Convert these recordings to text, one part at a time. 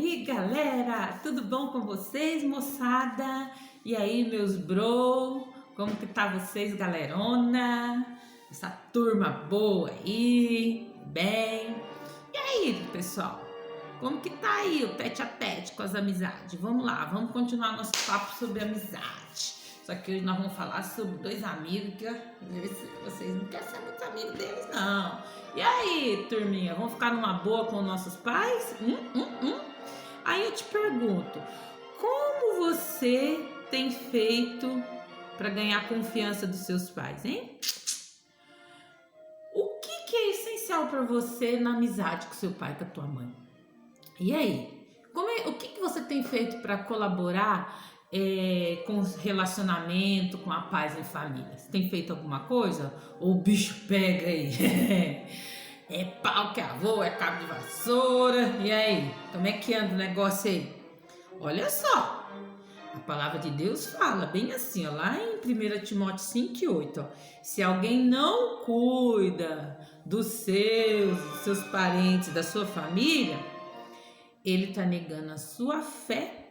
aí, galera? Tudo bom com vocês, moçada? E aí, meus bro? Como que tá vocês, galerona? Essa turma boa aí, bem? E aí, pessoal? Como que tá aí o tete a tete com as amizades? Vamos lá, vamos continuar nosso papo sobre amizade. Só que hoje nós vamos falar sobre dois amigos que vocês não querem ser muito amigo deles, não. E aí, turminha, vamos ficar numa boa com nossos pais? Aí eu te pergunto, como você tem feito para ganhar a confiança dos seus pais, hein? O que é essencial para você na amizade com seu pai e com a tua mãe? E aí, o que você tem feito para colaborar com o relacionamento, com a paz em família? Você tem feito alguma coisa? Ou o bicho pega aí? É pau que avô, é cabo de vassoura. E aí, como é que anda o negócio aí? Olha só, a palavra de Deus fala bem assim, ó, lá em 1 Timóteo 5:8, ó, se alguém não cuida dos seus parentes, da sua família, ele está negando a sua fé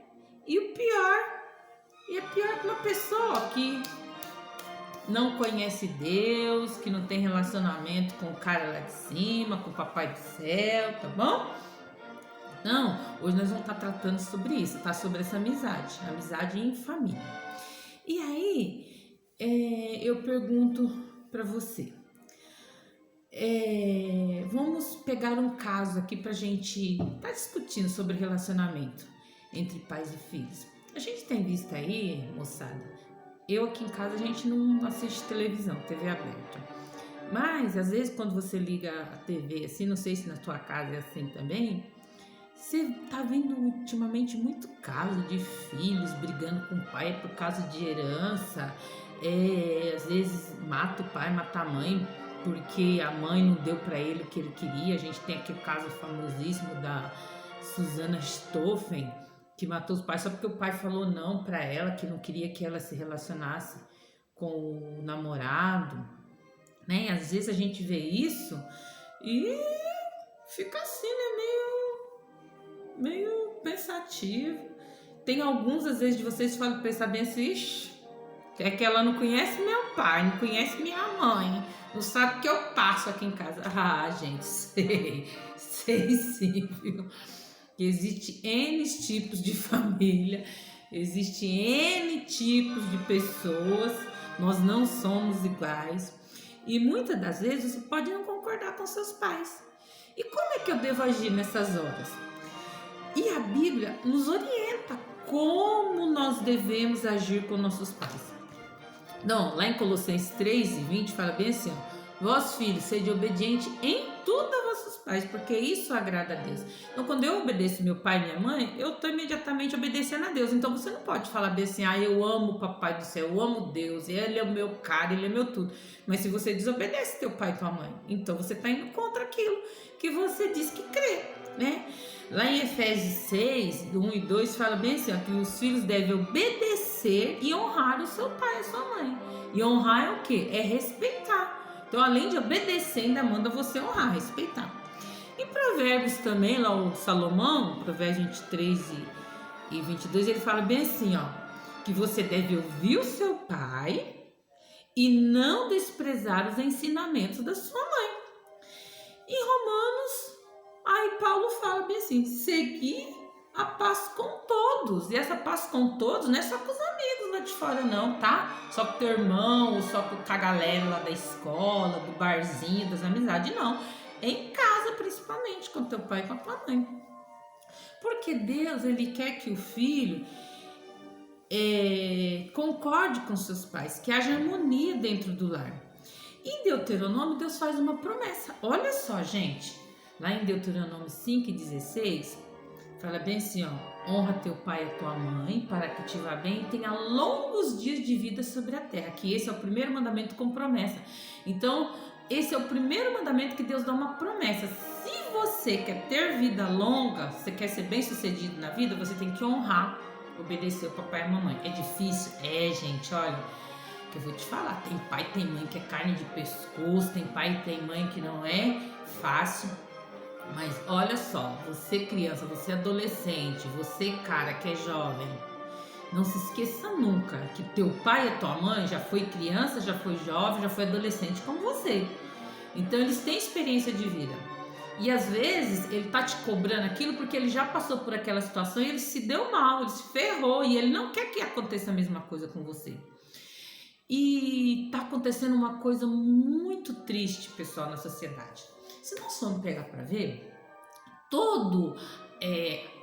e é pior que uma pessoa que não conhece Deus, que não tem relacionamento com o cara lá de cima, com o papai do céu, tá bom? Não, hoje nós vamos estar tratando sobre isso, tá? Sobre essa amizade em família. E aí, eu pergunto para você, vamos pegar um caso aqui pra gente tá discutindo sobre relacionamento entre pais e filhos. A gente tem visto aí, moçada, eu aqui em casa a gente não assiste televisão, TV aberta. Mas às vezes quando você liga a TV assim, não sei se na tua casa é assim também, você tá vendo ultimamente muito caso de filhos brigando com o pai por causa de herança, às vezes mata o pai, mata a mãe porque a mãe não deu para ele o que ele queria. A gente tem aqui o caso famosíssimo da Susana Stoffen, que matou os pais só porque o pai falou não para ela, que não queria que ela se relacionasse com o namorado, né? Às vezes a gente vê isso e fica assim, né? Meio pensativo. Tem alguns, às vezes, de vocês que pensar bem assim, ixi, é que ela não conhece meu pai, não conhece minha mãe, não sabe o que eu passo aqui em casa. Ah, gente, sei sim, viu? Existe N tipos de família, existe N tipos de pessoas, nós não somos iguais. E muitas das vezes você pode não concordar com seus pais. E como é que eu devo agir nessas horas? E a Bíblia nos orienta como nós devemos agir com nossos pais. Não, lá em Colossenses 3:20 fala bem assim, ó, vós filhos, sede obediente em tudo a vossos pais, porque isso agrada a Deus. Então quando eu obedeço meu pai e minha mãe, eu estou imediatamente obedecendo a Deus. Então você não pode falar bem assim, eu amo o papai do céu, eu amo Deus, ele é o meu cara, ele é meu tudo. Mas se você desobedece teu pai e tua mãe, então você está indo contra aquilo que você diz que crê, né? Lá em Efésios 6:1 e 2 fala bem assim, ó, que os filhos devem obedecer e honrar o seu pai e a sua mãe. E honrar é o quê? É respeitar. Então, além de obedecer, ainda manda você honrar, respeitar. Em Provérbios também, lá o Salomão, Provérbios 23:22, ele fala bem assim, ó, que você deve ouvir o seu pai e não desprezar os ensinamentos da sua mãe. Em Romanos, aí Paulo fala bem assim, seguir a paz com todos. E essa paz com todos não é só com os amigos lá de fora não, tá? Só com teu irmão, ou só com a galera lá da escola, do barzinho, das amizades, não. É em casa principalmente, com teu pai e com a tua mãe. Porque Deus, ele quer que o filho concorde com seus pais, que haja harmonia dentro do lar. Em Deuteronômio, Deus faz uma promessa. Olha só, gente. Lá em Deuteronômio 5:16, fala bem assim, ó, honra teu pai e a tua mãe, para que te vá bem e tenha longos dias de vida sobre a terra. Que esse é o primeiro mandamento com promessa. Então, esse é o primeiro mandamento que Deus dá uma promessa. Se você quer ter vida longa, você quer ser bem sucedido na vida, você tem que honrar, obedecer o papai e a mamãe. É difícil? Gente, olha, que eu vou te falar, tem pai e tem mãe que é carne de pescoço, tem pai e tem mãe que não é fácil. Mas olha só, você criança, você adolescente, você cara que é jovem, não se esqueça nunca que teu pai e tua mãe já foi criança, já foi jovem, já foi adolescente como você. Então eles têm experiência de vida. E às vezes ele tá te cobrando aquilo porque ele já passou por aquela situação e ele se deu mal, ele se ferrou e ele não quer que aconteça a mesma coisa com você. E tá acontecendo uma coisa muito triste, pessoal, na sociedade. Se nós formos pegar para ver, todo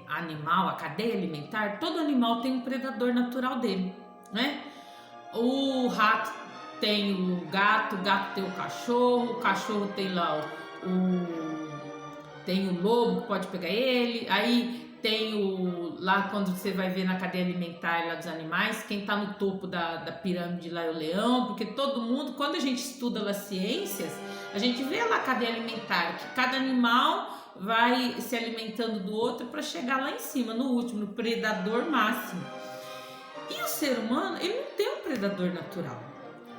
animal, a cadeia alimentar, todo animal tem um predador natural dele, né? O rato tem o gato tem o cachorro tem lá tem o lobo que pode pegar ele, aí tem lá quando você vai ver na cadeia alimentar lá dos animais, quem tá no topo da pirâmide lá é o leão, porque todo mundo, quando a gente estuda lá ciências, a gente vê lá a cadeia alimentar, que cada animal vai se alimentando do outro para chegar lá em cima, no último, no predador máximo. E o ser humano, ele não tem um predador natural.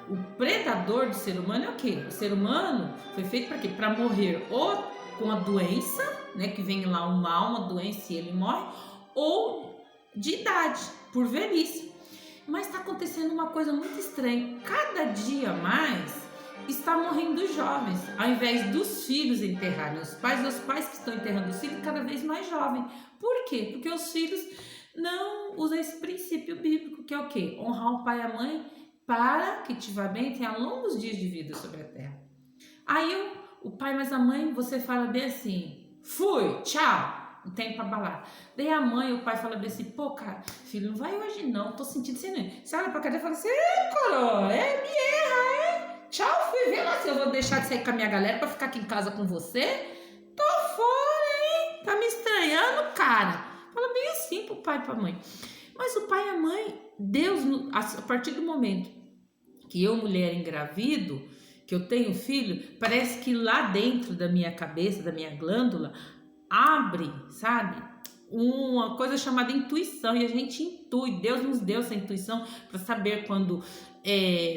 O predador do ser humano é o quê? O ser humano foi feito para quê? Para morrer ou com a doença, né, que vem lá um mal, uma doença e ele morre, ou de idade, por velhice. Mas está acontecendo uma coisa muito estranha. Cada dia mais está morrendo jovens, ao invés dos filhos enterrarem os pais que estão enterrando os filhos cada vez mais jovens. Por quê? Porque os filhos não usam esse princípio bíblico, que é o quê? Honrar o pai e a mãe para que te vá bem, tenha longos dias de vida sobre a terra. Aí o pai mais a mãe, você fala bem assim, fui, tchau, não tem pra balar. Daí a mãe e o pai falam bem assim, pô, cara, filho, não vai hoje não, tô sentindo assim, né? Você olha pra cadeira e fala assim, coroa, me erra, tchau, fui, vê lá se eu vou deixar de sair com a minha galera pra ficar aqui em casa com você. Tô fora, hein? Tá me estranhando, cara. Fala bem assim pro pai e pra mãe. Mas o pai e a mãe, Deus, a partir do momento que eu, mulher, engravido, que eu tenho filho, parece que lá dentro da minha cabeça, da minha glândula, abre, sabe? Uma coisa chamada intuição, e a gente intui. Deus nos deu essa intuição para saber quando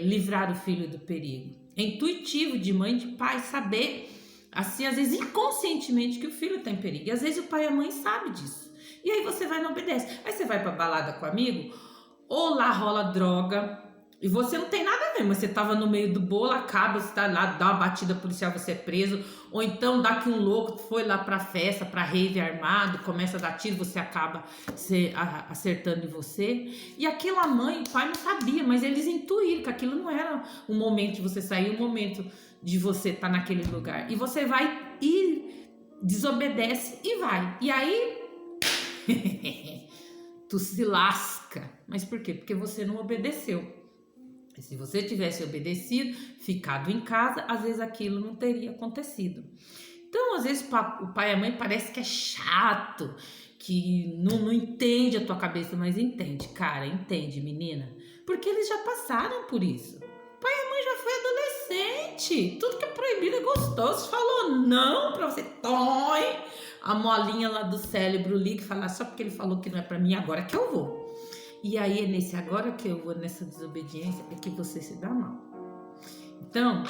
livrar o filho do perigo. É intuitivo de mãe e de pai saber, assim, às vezes inconscientemente, que o filho está em perigo. E às vezes o pai e a mãe sabem disso. E aí você vai e não obedece. Aí você vai pra balada com o amigo, ou lá rola droga, e você não tem nada a ver, mas você tava no meio do bolo, acaba, você tá lá, dá uma batida policial, você é preso, ou então dá que um louco foi lá pra festa, pra rave armado, começa a dar tiro, você acaba acertando em você. E aquela mãe e o pai não sabia, mas eles intuíram que aquilo não era o momento de você sair, o momento de você estar naquele lugar. E você vai e desobedece e vai. E aí tu se lasca. Mas por quê? Porque você não obedeceu. E se você tivesse obedecido, ficado em casa, às vezes aquilo não teria acontecido. Então, às vezes o pai e a mãe parece que é chato, que não entende a tua cabeça, mas entende, cara, entende, menina. Porque eles já passaram por isso. O pai e a mãe já foi adolescente. Tudo que é proibido é gostoso. Falou não pra você, tói. A molinha lá do cérebro liga e fala, só porque ele falou que não é pra mim, agora que eu vou. E aí é nesse agora que eu vou, nessa desobediência, é que você se dá mal. Então,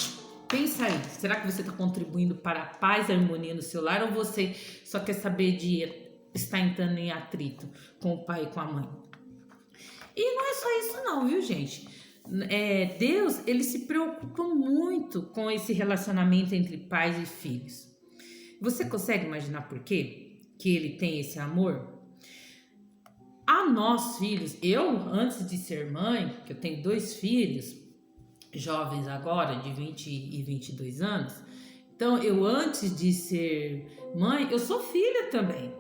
pensa aí, será que você está contribuindo para a paz e a harmonia no seu lar, ou você só quer saber de estar entrando em atrito com o pai e com a mãe? E não é só isso não, viu, gente? Deus, ele se preocupa muito com esse relacionamento entre pais e filhos. Você consegue imaginar por quê que ele tem esse amor? A nós, filhos, eu, antes de ser mãe, que eu tenho 2 filhos, jovens agora, de 20 e 22 anos, então eu, antes de ser mãe, eu sou filha também.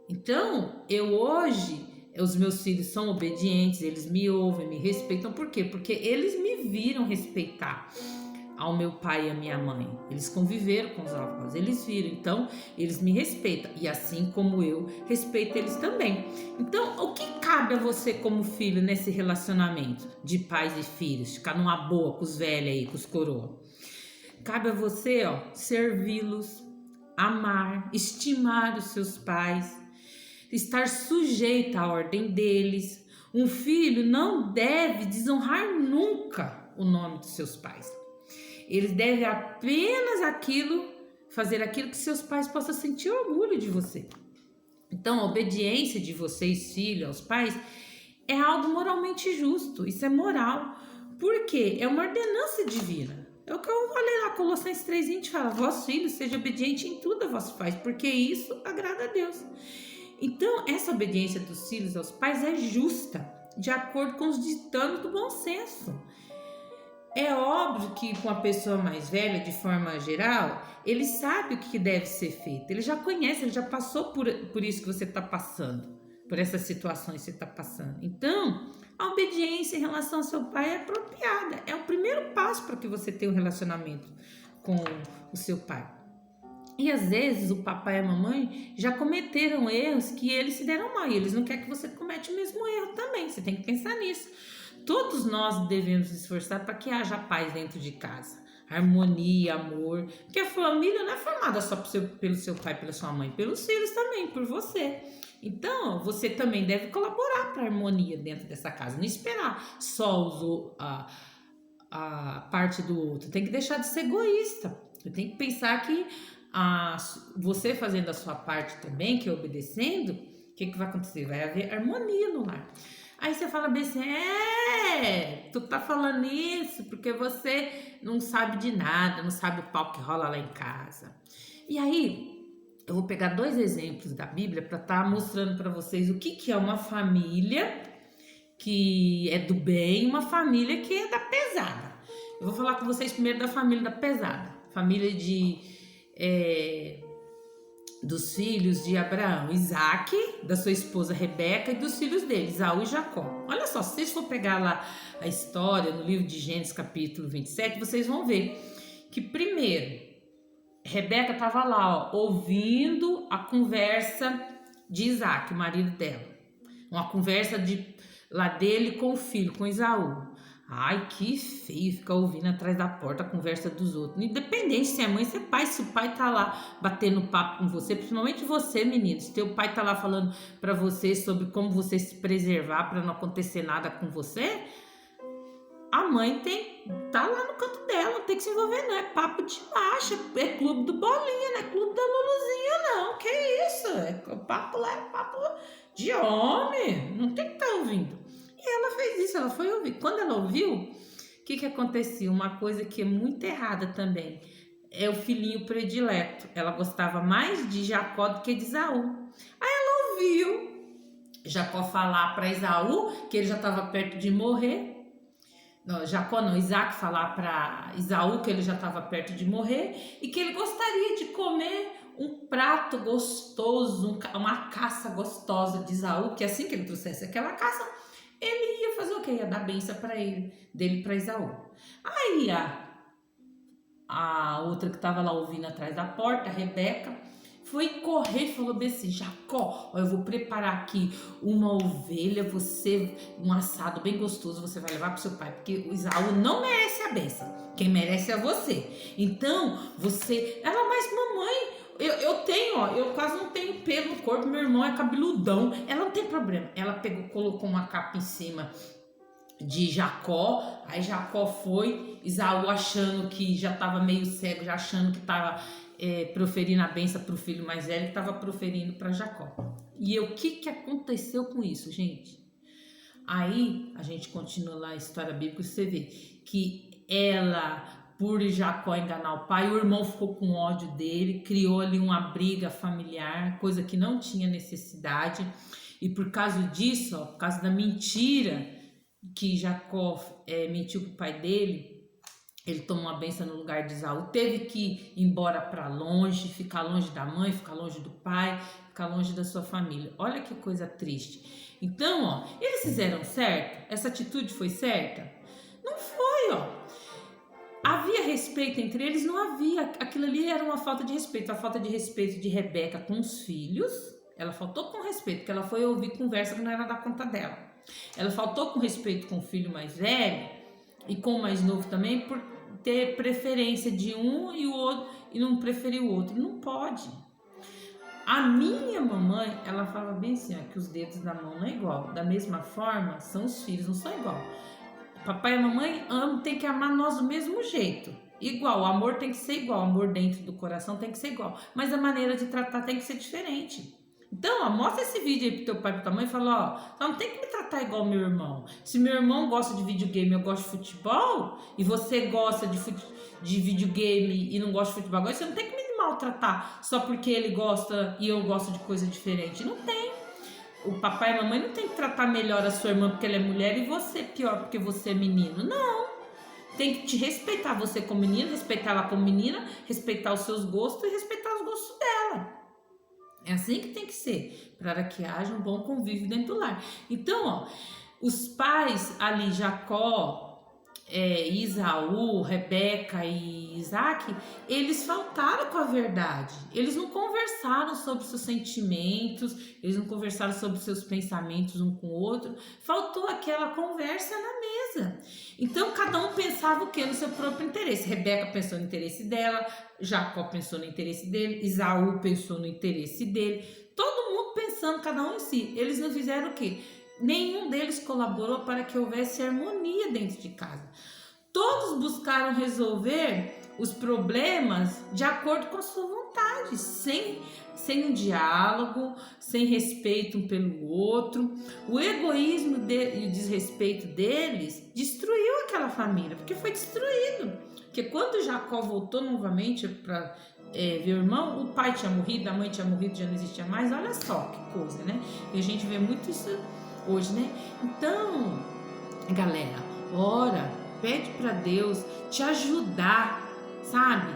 Então, eu hoje, os meus filhos são obedientes, eles me ouvem, me respeitam. Por quê? Porque eles me viram respeitar ao meu pai e à minha mãe. Eles conviveram com os avós, eles viram, então eles me respeitam. E assim como eu respeito eles também. Então, o que cabe a você como filho nesse relacionamento de pais e filhos? Ficar numa boa com os velhos aí, com os coroa. Cabe a você, servi-los, amar, estimar os seus pais, estar sujeito à ordem deles. Um filho não deve desonrar nunca o nome dos seus pais. Eles devem apenas fazer aquilo que seus pais possam sentir orgulho de você. Então, a obediência de vocês, filhos, aos pais, é algo moralmente justo. Isso é moral. Por quê? É uma ordenança divina. É o que eu falei lá, Colossenses 3:20 fala: vós, filhos, seja obediente em tudo a vossos pais, porque isso agrada a Deus. Então, essa obediência dos filhos aos pais é justa, de acordo com os ditames do bom senso. É óbvio que com a pessoa mais velha, de forma geral, ele sabe o que deve ser feito. Ele já conhece, ele já passou por isso que você está passando, por essas situações que você está passando. Então, a obediência em relação ao seu pai é apropriada. É o primeiro passo para que você tenha um relacionamento com o seu pai. E às vezes o papai e a mamãe já cometeram erros que eles se deram mal. E eles não querem que você cometa o mesmo erro também. Você tem que pensar nisso. Todos nós devemos nos esforçar para que haja paz dentro de casa. Harmonia, amor. Porque a família não é formada só pelo seu pai, pela sua mãe. Pelos filhos também, por você. Então, você também deve colaborar para a harmonia dentro dessa casa. Não esperar só a parte do outro. Tem que deixar de ser egoísta. Tem que pensar que você fazendo a sua parte também, que é obedecendo, o que vai acontecer? Vai haver harmonia no lar. Aí você fala bem assim: tu tá falando isso porque você não sabe de nada, não sabe o pau que rola lá em casa. E aí, eu vou pegar 2 exemplos da Bíblia para estar mostrando para vocês o que é uma família que é do bem e uma família que é da pesada. Eu vou falar com vocês primeiro da família da pesada. Família dos filhos de Abraão, Isaac, da sua esposa Rebeca e dos filhos dele, Esaú e Jacó. Olha só, se vocês for pegar lá a história no livro de Gênesis capítulo 27, vocês vão ver que primeiro, Rebeca estava lá, ouvindo a conversa de Isaac, o marido dela. Uma conversa lá dele com o filho, com Esaú. Ai, que feio ficar ouvindo atrás da porta a conversa dos outros. Independente se é mãe, se é pai, se o pai tá lá batendo papo com você, principalmente você, menino, se teu pai tá lá falando para você sobre como você se preservar para não acontecer nada com você, a mãe tá lá no canto dela, não tem que se envolver não, é papo de macho, é clube do Bolinha, não é clube da Luluzinha não, que isso, o papo lá é papo de homem, não tem que estar ouvindo. E ela fez isso, ela foi ouvir. Quando ela ouviu, o que acontecia? Uma coisa que é muito errada também, é o filhinho predileto. Ela gostava mais de Jacó do que de Esaú. Aí ela ouviu Jacó falar para Esaú que ele já estava perto de morrer. Não, Jacó não, Isaac falar para Esaú que ele já estava perto de morrer e que ele gostaria de comer um prato gostoso, uma caça gostosa de Esaú, que assim que ele trouxesse aquela caça, ele ia fazer o quê? Ia dar bênção para ele, dele para Esaú. Aí a outra que estava lá ouvindo atrás da porta, a Rebeca, foi correr e falou bem assim: Jacó, eu vou preparar aqui uma ovelha, um assado bem gostoso, você vai levar para o seu pai, porque o Esaú não merece a bênção, quem merece é você. Então, ela, mas mamãe, eu quase não tenho pelo no corpo, meu irmão é cabeludão, ela não tem problema. Ela colocou uma capa em cima de Jacó, aí Jacó foi, Esaú achando que já estava meio cego, já achando que estava proferindo a bênção para o filho mais velho, que estava proferindo para Jacó. E o que aconteceu com isso, gente? Aí a gente continua lá a história bíblica e você vê que por Jacó enganar o pai, o irmão ficou com ódio dele, criou ali uma briga familiar, coisa que não tinha necessidade, e por causa disso, por causa da mentira que Jacó mentiu para o pai dele, ele tomou uma bênção no lugar de Esaú, teve que ir embora para longe, ficar longe da mãe, ficar longe do pai, ficar longe da sua família. Olha que coisa triste. Então, eles fizeram certo? Essa atitude foi certa? Não foi, Havia respeito entre eles? Não havia. Aquilo ali era uma falta de respeito. A falta de respeito de Rebeca com os filhos. Ela faltou com respeito, porque ela foi ouvir conversa que não era da conta dela. Ela faltou com respeito com o filho mais velho e com o mais novo também, por ter preferência de um e o outro e não preferir o outro. Não pode. A minha mamãe, ela fala bem assim, que os dedos da mão não é igual. Da mesma forma, são os filhos, não são igual. Papai e mamãe tem que amar nós do mesmo jeito. igual, o amor tem que ser igual, o amor dentro do coração tem que ser igual, mas a maneira de tratar tem que ser diferente. Então, ó, mostra esse vídeo aí pro teu pai e pra tua mãe e fala, ó, não tem que me tratar igual meu irmão. Se meu irmão gosta de videogame e eu gosto de futebol, e você gosta de videogame e não gosta de futebol, você não tem que me maltratar só porque ele gosta e eu gosto de coisa diferente. Não tem. O papai e a mamãe não tem que tratar melhor a sua irmã porque ela é mulher e você pior porque você é menino. Não. Tem que te respeitar você como menino, respeitar ela como menina, respeitar os seus gostos e respeitar os gostos dela. É assim que tem que ser, para que haja um bom convívio dentro do lar. Então, ó, os pais ali, Jacó, Isaú, Rebeca e Isaac, eles faltaram com a verdade. Eles não conversaram sobre seus sentimentos, eles não conversaram sobre seus pensamentos um com o outro. Faltou aquela conversa na mesa. Então, cada um pensava o quê? No seu próprio interesse. Rebeca pensou no interesse dela, Jacó pensou no interesse dele, Isaú pensou no interesse dele. Todo mundo pensando, cada um em si. Eles não fizeram o quê? Nenhum deles colaborou para que houvesse harmonia dentro de casa. Todos buscaram resolver os problemas de acordo com a sua vontade, sem um diálogo, sem respeito um pelo outro. O egoísmo e o desrespeito deles destruiu aquela família, porque foi destruído. Porque quando Jacó voltou novamente para ver o irmão, o pai tinha morrido, a mãe tinha morrido, já não existia mais. Olha só que coisa, né? E a gente vê muito isso hoje, né? Então, galera, ora, pede para Deus te ajudar, sabe?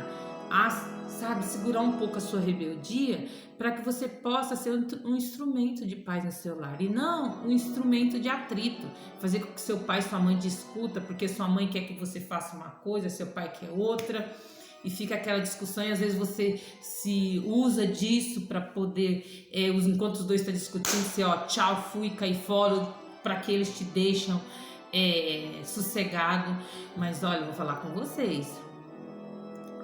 Segurar um pouco a sua rebeldia para que você possa ser um instrumento de paz no seu lar e não um instrumento de atrito, fazer com que seu pai e sua mãe discutam porque sua mãe quer que você faça uma coisa, seu pai quer outra. E fica aquela discussão e às vezes você se usa disso para poder, enquanto os dois estão discutindo, você tchau, fui, cai fora, para que eles te deixam sossegado. Mas olha, eu vou falar com vocês,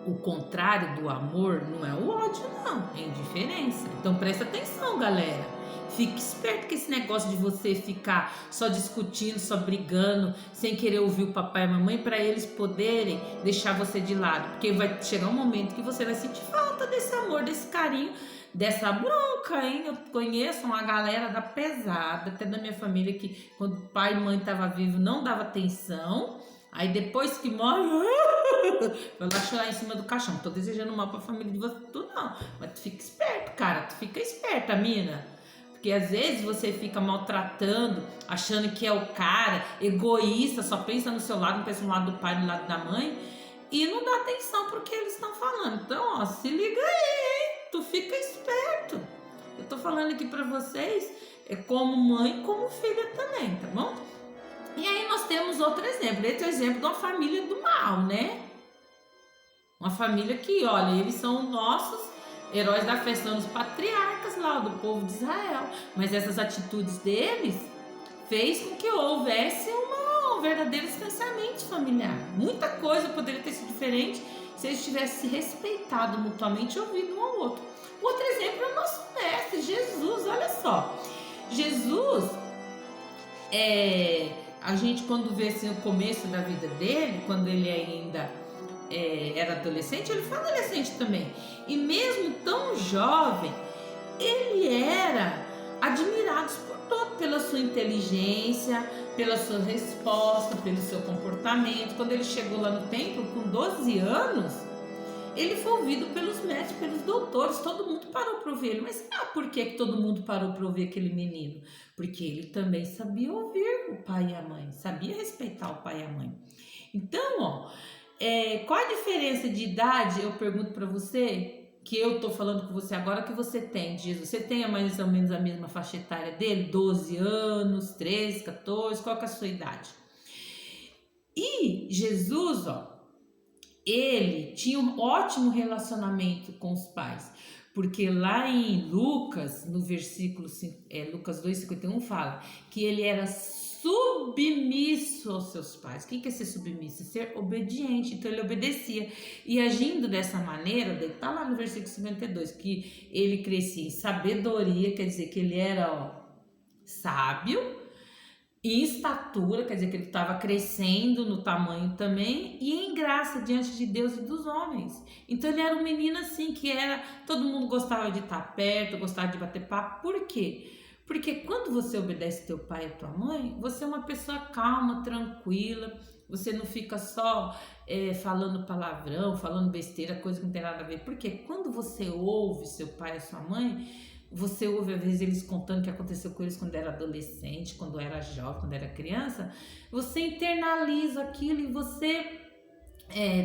o contrário do amor não é o ódio não, é indiferença. Então presta atenção, galera. Fique esperto com esse negócio de você ficar só discutindo, só brigando, sem querer ouvir o papai e a mamãe, para eles poderem deixar você de lado. Porque vai chegar um momento que você vai sentir falta desse amor, desse carinho, dessa bronca, hein? Eu conheço uma galera da pesada, até da minha família, que quando o pai e mãe estavam vivos não dava atenção. Aí depois que morre, vai lá chorar em cima do caixão. Não tô desejando mal pra família de você, tu não. Mas tu fica esperto, cara. Tu fica esperta, mina. Porque às vezes você fica maltratando, achando que é o cara, egoísta, só pensa no seu lado, não pensa no lado do pai, no lado da mãe, e não dá atenção pro que eles estão falando. Então, ó, se liga aí, hein? Tu fica esperto. Eu tô falando aqui pra vocês, como mãe, como filha também, tá bom? E aí nós temos outro exemplo. Esse é o exemplo de uma família do mal, né? Uma família que, olha, eles são nossos heróis da fé, são os patriarcas lá do povo de Israel. Mas essas atitudes deles fez com que houvesse um verdadeiro distanciamento familiar. Muita coisa poderia ter sido diferente se eles tivessem se respeitado mutuamente e ouvido um ao outro. Outro exemplo é o nosso mestre, Jesus. Olha só. Jesus, a gente quando vê assim, o começo da vida dele, quando ele ainda era adolescente, ele foi adolescente também. E mesmo tão jovem, ele era admirado por todo, pela sua inteligência, pela sua resposta, pelo seu comportamento. Quando ele chegou lá no templo, com 12 anos, ele foi ouvido pelos mestres, pelos doutores, todo mundo parou para ouvir ele. Mas por que todo mundo parou para ouvir aquele menino? Porque ele também sabia ouvir o pai e a mãe, sabia respeitar o pai e a mãe. Então, ó, qual a diferença de idade, eu pergunto para você, que eu tô falando com você agora, que você tem, Jesus? Você tem mais ou menos a mesma faixa etária dele? 12 anos, 13, 14, qual que é a sua idade? E Jesus, ó, ele tinha um ótimo relacionamento com os pais, porque lá em Lucas, no versículo Lucas 2,51, fala que ele era submisso aos seus pais. O que é ser submisso? Ser obediente. Então ele obedecia. E agindo dessa maneira, está lá no versículo 52, que ele crescia em sabedoria, quer dizer que ele era sábio, em estatura, quer dizer que ele estava crescendo no tamanho também, e em graça diante de Deus e dos homens. Então ele era um menino assim, que era, todo mundo gostava de estar perto, gostava de bater papo. Por quê? Porque quando você obedece teu pai e tua mãe, você é uma pessoa calma, tranquila, você não fica só falando palavrão, falando besteira, coisa que não tem nada a ver. Porque quando você ouve seu pai e sua mãe, você ouve às vezes eles contando o que aconteceu com eles quando era adolescente, quando era jovem, quando era criança, você internaliza aquilo e você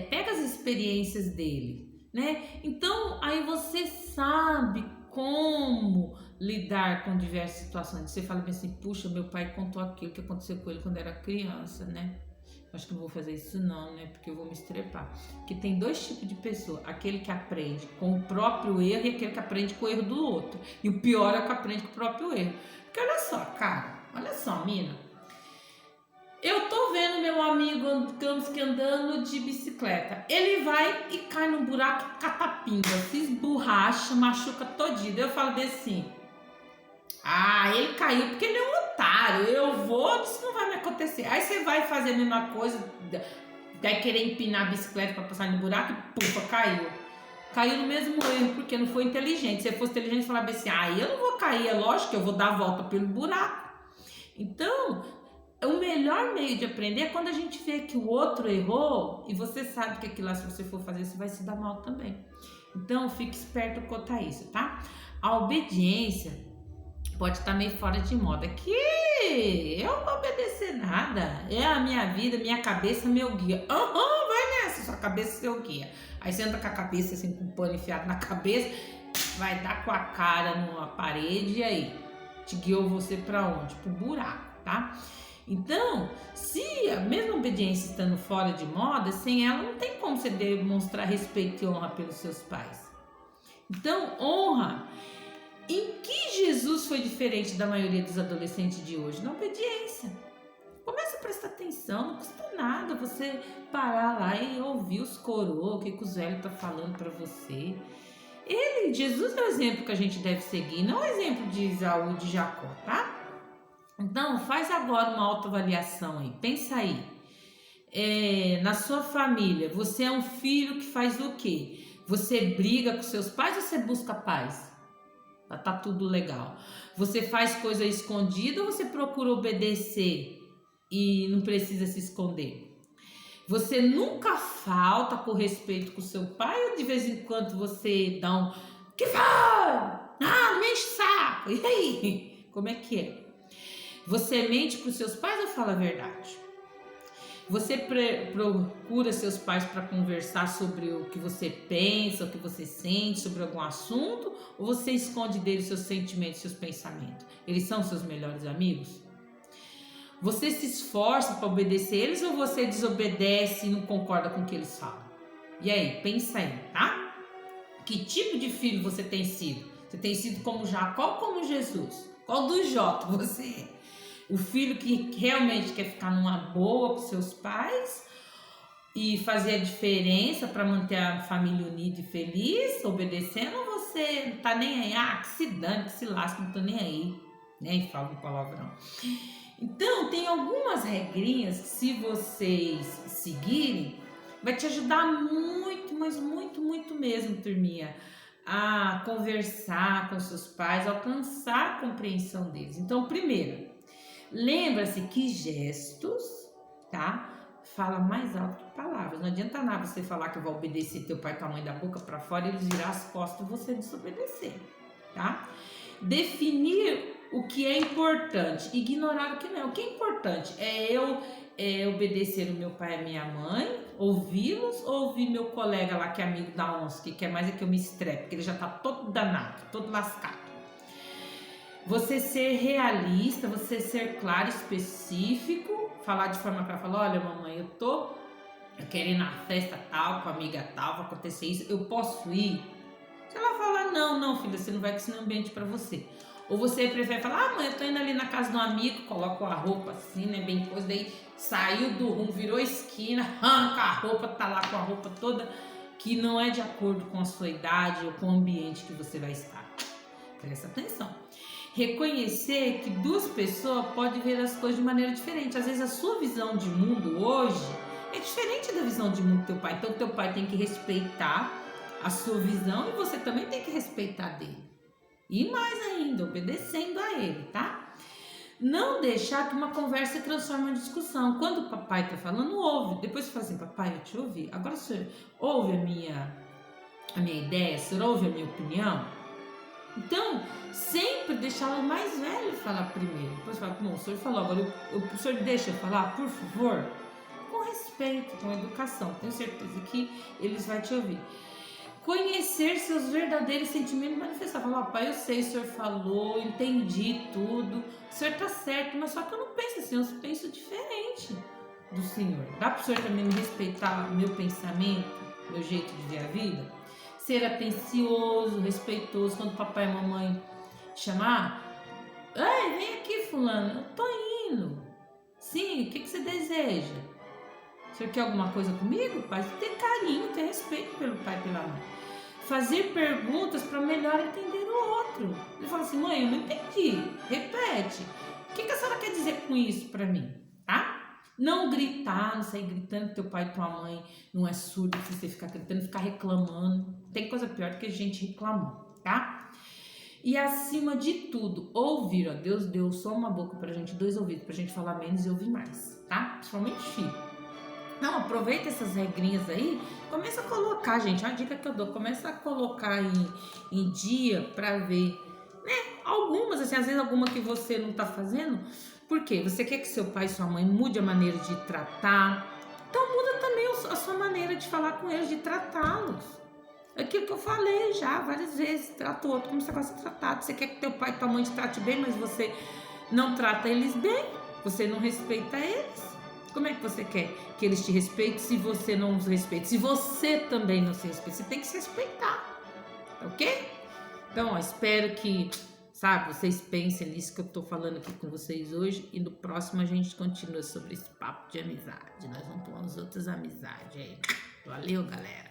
pega as experiências dele, né? Então aí você sabe como lidar com diversas situações. Você fala bem assim, puxa, meu pai contou aquilo que aconteceu com ele quando era criança, né? Acho que não vou fazer isso não, né? Porque eu vou me estrepar. Porque tem dois tipos de pessoa. Aquele que aprende com o próprio erro e aquele que aprende com o erro do outro. E o pior é o que aprende com o próprio erro. Porque olha só, cara. Olha só, mina. Eu tô vendo meu amigo, digamos que andando de bicicleta. Ele vai e cai num buraco catapinga. Se esborracha, machuca todinho. Eu falo bem assim... ele caiu porque ele é um otário. Eu vou, isso não vai me acontecer. Aí você vai fazer a mesma coisa, vai querer empinar a bicicleta para passar no buraco e pufa, caiu. Caiu no mesmo erro, porque não foi inteligente. Se fosse inteligente, falava assim, eu não vou cair, é lógico que eu vou dar a volta pelo buraco. Então, o melhor meio de aprender é quando a gente vê que o outro errou e você sabe que aquilo lá, se você for fazer, você vai se dar mal também. Então, fique esperto quanto a isso, tá? A obediência pode estar meio fora de moda. Que eu não vou obedecer nada. É a minha vida, minha cabeça, meu guia. Vai nessa, sua cabeça, seu guia. Aí você anda com a cabeça assim, com o pano enfiado na cabeça, vai dar com a cara numa parede e aí? Te guiou você pra onde? Pro buraco, tá? Então, se a mesma obediência estando fora de moda, sem ela não tem como você demonstrar respeito e honra pelos seus pais. Então, honra. Em que Jesus foi diferente da maioria dos adolescentes de hoje? Na obediência. Começa a prestar atenção, não custa nada você parar lá e ouvir os coroas, o que os velhos estão falando para você. Jesus é o exemplo que a gente deve seguir, não o exemplo de Esaú e de Jacó, tá? Então, faz agora uma autoavaliação aí, pensa aí. Na sua família, você é um filho que faz o quê? Você briga com seus pais ou você busca paz? Tá tudo legal. Você faz coisa escondida ou você procura obedecer e não precisa se esconder? Você nunca falta com respeito com seu pai ou de vez em quando você dá um... Que foi? Não me enche o saco. E aí? Como é que é? Você mente para os seus pais ou fala a verdade? Você procura seus pais para conversar sobre o que você pensa, o que você sente sobre algum assunto? Ou você esconde deles seus sentimentos, seus pensamentos? Eles são seus melhores amigos? Você se esforça para obedecer eles ou você desobedece e não concorda com o que eles falam? E aí, pensa aí, tá? Que tipo de filho você tem sido? Você tem sido como Jacó ou como Jesus? Qual dos J você é? O filho que realmente quer ficar numa boa com seus pais e fazer a diferença para manter a família unida e feliz, obedecendo, ou você não tá nem aí? Que se dane, que se lasque, não tô nem aí. Nem falo um palavrão. Então, tem algumas regrinhas que, se vocês seguirem, vai te ajudar muito, mas muito, muito mesmo, turminha, a conversar com seus pais, alcançar a compreensão deles. Então, primeiro, lembra-se que gestos, tá? Fala mais alto que palavras. Não adianta nada você falar que vai obedecer teu pai e tua mãe da boca para fora e eles virar as costas e você desobedecer, tá? Definir o que é importante, ignorar o que não é. O que é importante é eu obedecer o meu pai e a minha mãe, ouvi-los, ou ouvir meu colega lá que é amigo da onça, que quer mais é que eu me estrepe, porque ele já tá todo danado, todo lascado. Você ser realista, você ser claro, específico, falar de forma clara, falar, olha mamãe, eu quero ir na festa tal, com a amiga tal, vai acontecer isso, eu posso ir? Se ela falar, não filha, você não vai com esse ambiente pra você. Ou você prefere falar, mãe, eu tô indo ali na casa de um amigo, coloca a roupa assim, né, bem coisa, daí saiu do rumo, virou esquina, arranca a roupa, tá lá com a roupa toda, que não é de acordo com a sua idade ou com o ambiente que você vai estar. Presta atenção. reconhecer que duas pessoas podem ver as coisas de maneira diferente. Às vezes a sua visão de mundo hoje é diferente da visão de mundo do teu pai. Então, teu pai tem que respeitar a sua visão e você também tem que respeitar a dele. E mais ainda, obedecendo a ele, tá? Não deixar que uma conversa se transforme em discussão. Quando o papai tá falando, ouve. Depois você fala assim, papai, eu te ouvi. Agora o senhor ouve a minha ideia, o senhor ouve a minha opinião? Então, sempre deixar o mais velho falar primeiro. Depois fala, bom, o senhor falou, agora o senhor deixa eu falar, por favor? Com respeito, com educação. Tenho certeza que eles vão te ouvir. Conhecer seus verdadeiros sentimentos e manifestar. Falar, pai, eu sei, o senhor falou, entendi tudo, o senhor tá certo, mas só que eu não penso assim, eu penso diferente do senhor. Dá pro senhor também me respeitar o meu pensamento, meu jeito de ver a vida? Ser atencioso, respeitoso, quando papai e mamãe chamar, ei, vem aqui fulano, eu tô indo. Sim, o que você deseja? O senhor quer alguma coisa comigo? Pai, ter carinho, ter respeito pelo pai e pela mãe. Fazer perguntas para melhor entender o outro. Ele fala assim, mãe, eu não entendi. Repete. O que a senhora quer dizer com isso para mim? Tá? Não gritar, não sair gritando que teu pai e tua mãe não é surdo, se você ficar gritando, ficar reclamando. Tem coisa pior do que a gente reclamar, tá? E acima de tudo, ouvir, ó. Deus deu só uma boca pra gente, 2 ouvidos, pra gente falar menos e ouvir mais, tá? Principalmente filho. Não, aproveita essas regrinhas aí, começa a colocar, gente, uma dica que eu dou, começa a colocar em dia pra ver, né, algumas, assim, às vezes alguma que você não tá fazendo, por quê? Você quer que seu pai e sua mãe mude a maneira de tratar, então muda também a sua maneira de falar com eles, de tratá-los. É aquilo que eu falei já várias vezes, trata o outro como você gosta de ser tratado. Você quer que teu pai e tua mãe te trate bem, mas você não trata eles bem, você não respeita eles. Como é que você quer que eles te respeitem se você não os respeita? Se você também não se respeita, você tem que se respeitar, ok? Então, ó, espero que, sabe, vocês pensem nisso que eu tô falando aqui com vocês hoje e no próximo a gente continua sobre esse papo de amizade. Nós vamos ter umas outras amizades aí. Valeu, galera!